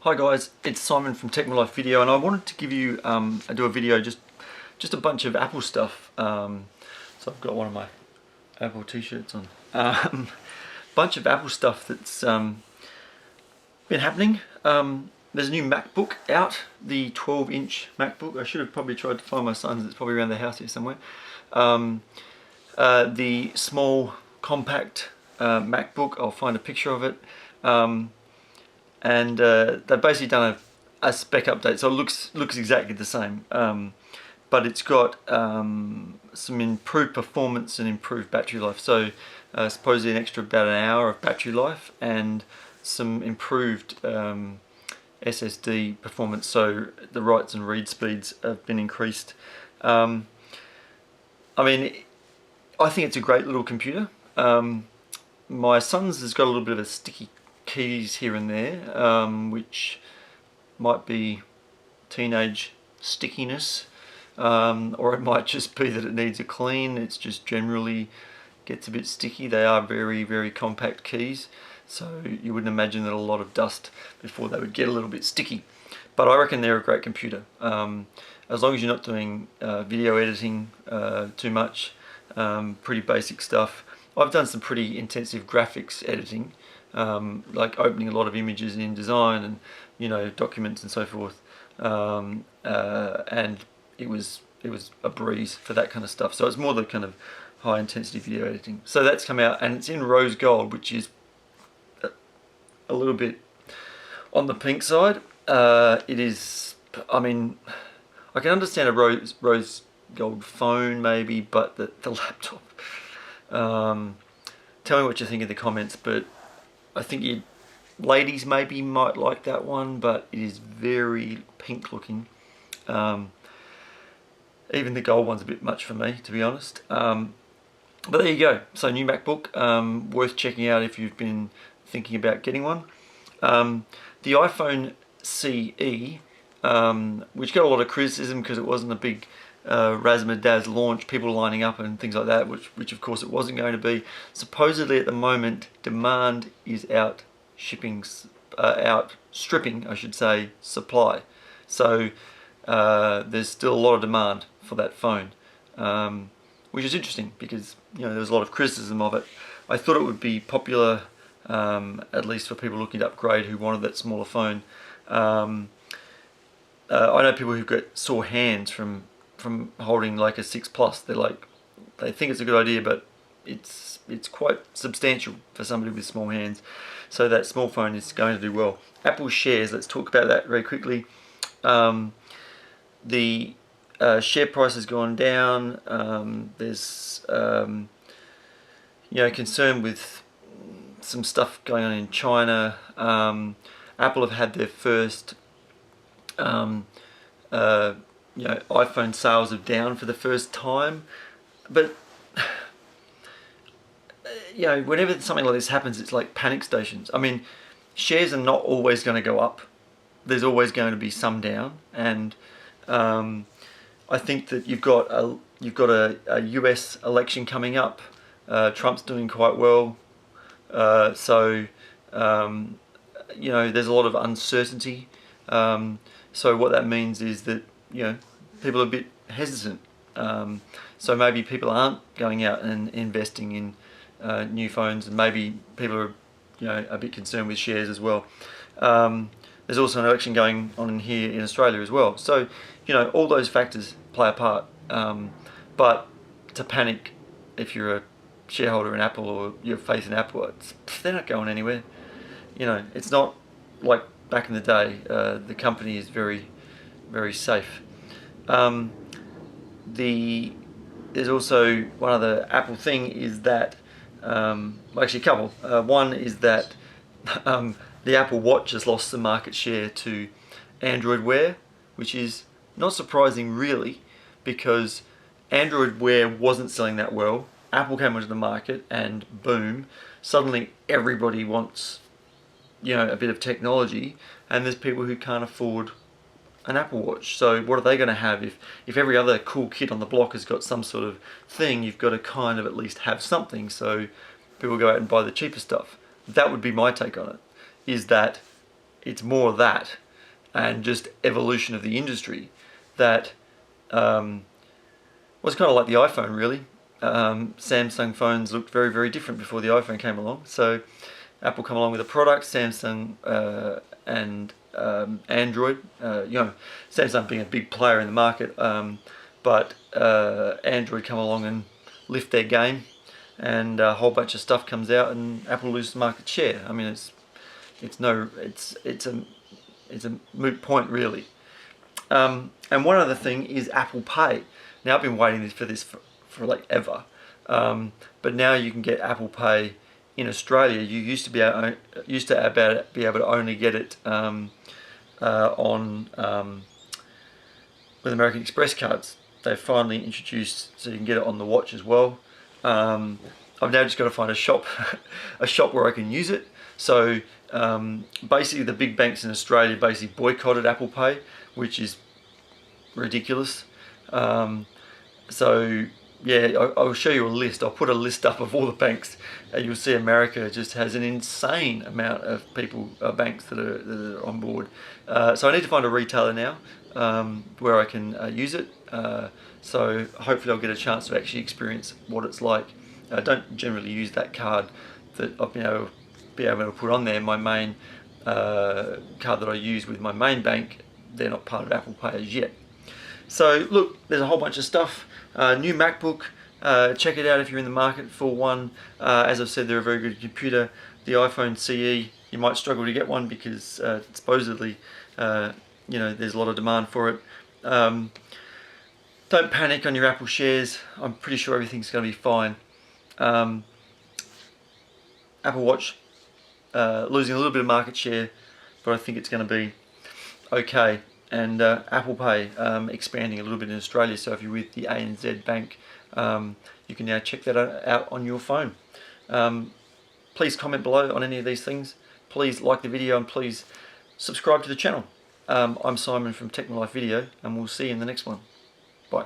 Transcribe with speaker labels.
Speaker 1: Hi guys, it's Simon from Tech My Life Video, and I wanted to give you do a video just a bunch of Apple stuff. So I've got one of my Apple t-shirts on. Bunch of Apple stuff that's been happening. There's a new MacBook out, the 12-inch MacBook. I should have probably tried to find my son's. It's probably around the house here somewhere. The small compact MacBook. I'll find a picture of it. And they've basically done a spec update, so it looks exactly the same, but it's got some improved performance and improved battery life. So supposedly an extra about an hour of battery life and some improved SSD performance. So the writes and read speeds have been increased. I mean, I think it's a great little computer. My son's has got a little bit of a sticky keys here and there, which might be teenage stickiness, or it might just be that it needs a clean. It's just generally gets a bit sticky. They are very, very compact keys, so you wouldn't imagine that a lot of dust before they would get a little bit sticky. But I reckon they're a great computer, as long as you're not doing video editing too much, pretty basic stuff. I've done some pretty intensive graphics editing, like opening a lot of images in InDesign and documents and so forth, and it was a breeze for that kind of stuff. So it's more the kind of high intensity video editing. So that's come out and it's in rose gold, which is a little bit on the pink side. It is, I mean, I can understand a rose gold phone maybe, but the laptop, tell me what you think in the comments, but I think ladies maybe might like that one, but it is very pink looking. Even the gold one's a bit much for me, to be honest. But there you go. So new MacBook, worth checking out if you've been thinking about getting one. The iPhone CE, which got a lot of criticism because it wasn't a big razzmatazz launch, people lining up and things like that, which of course it wasn't going to be. Supposedly at the moment demand is outstripping, I should say, supply. So there's still a lot of demand for that phone, which is interesting because there was a lot of criticism of it. I thought it would be popular, at least for people looking to upgrade who wanted that smaller phone. I know people who've got sore hands from holding like a 6 Plus. They think it's a good idea, but it's quite substantial for somebody with small hands. So that small phone is going to do well. Apple shares, let's talk about that very quickly. The share price has gone down. There's concern with some stuff going on in China. Apple have had their first iPhone sales are down for the first time, but whenever something like this happens, it's like panic stations. I mean, shares are not always going to go up. There's always going to be some down, and I think that you've got a US election coming up. Trump's doing quite well, so there's a lot of uncertainty. So what that means is that people are a bit hesitant. So maybe people aren't going out and investing in new phones, and maybe people are a bit concerned with shares as well. There's also an election going on in here in Australia as well. So all those factors play a part. But to panic if you're a shareholder in Apple or you have faith in Apple, they're not going anywhere. It's not like back in the day. The company is very, very safe. There's also one other Apple thing is that, actually a couple. One is that the Apple Watch has lost some market share to Android Wear, which is not surprising really, because Android Wear wasn't selling that well. Apple came onto the market and boom, suddenly everybody wants a bit of technology, and there's people who can't afford an Apple Watch. So what are they going to have if every other cool kid on the block has got some sort of thing? You've got to kind of at least have something, so people go out and buy the cheaper stuff. That would be my take on it, is that it's more that and just evolution of the industry that was kind of like the iPhone, really. Samsung phones looked very, very different before the iPhone came along. So Apple come along with a product, Samsung and Android. Samsung being a big player in the market, but Android come along and lift their game, and a whole bunch of stuff comes out, and Apple loses market share. I mean, it's a moot point, really. And one other thing is Apple Pay. Now, I've been waiting for this for like ever, but now you can get Apple Pay in Australia. You used to be able to only get it on with American Express cards. They've finally introduced so you can get it on the watch as well. I've now just got to find a shop a shop where I can use it. So basically, the big banks in Australia basically boycotted Apple Pay, which is ridiculous. So yeah, I'll show you a list. I'll put a list up of all the banks, and you'll see America just has an insane amount of banks that are on board. So I need to find a retailer now where I can use it. So hopefully I'll get a chance to actually experience what it's like. I don't generally use that card that I've been able to put on there. My main card that I use with my main bank, they're not part of Apple Pay as yet. So look, there's a whole bunch of stuff. New MacBook, check it out if you're in the market for one. As I've said, they're a very good computer. The iPhone CE, you might struggle to get one because supposedly, there's a lot of demand for it. Don't panic on your Apple shares. I'm pretty sure everything's going to be fine. Apple Watch losing a little bit of market share, but I think it's going to be okay. And Apple Pay expanding a little bit in Australia. So if you're with the ANZ Bank, you can now check that out on your phone. Please comment below on any of these things. Please like the video and please subscribe to the channel. I'm Simon from Tech My Life Video, and we'll see you in the next one. Bye.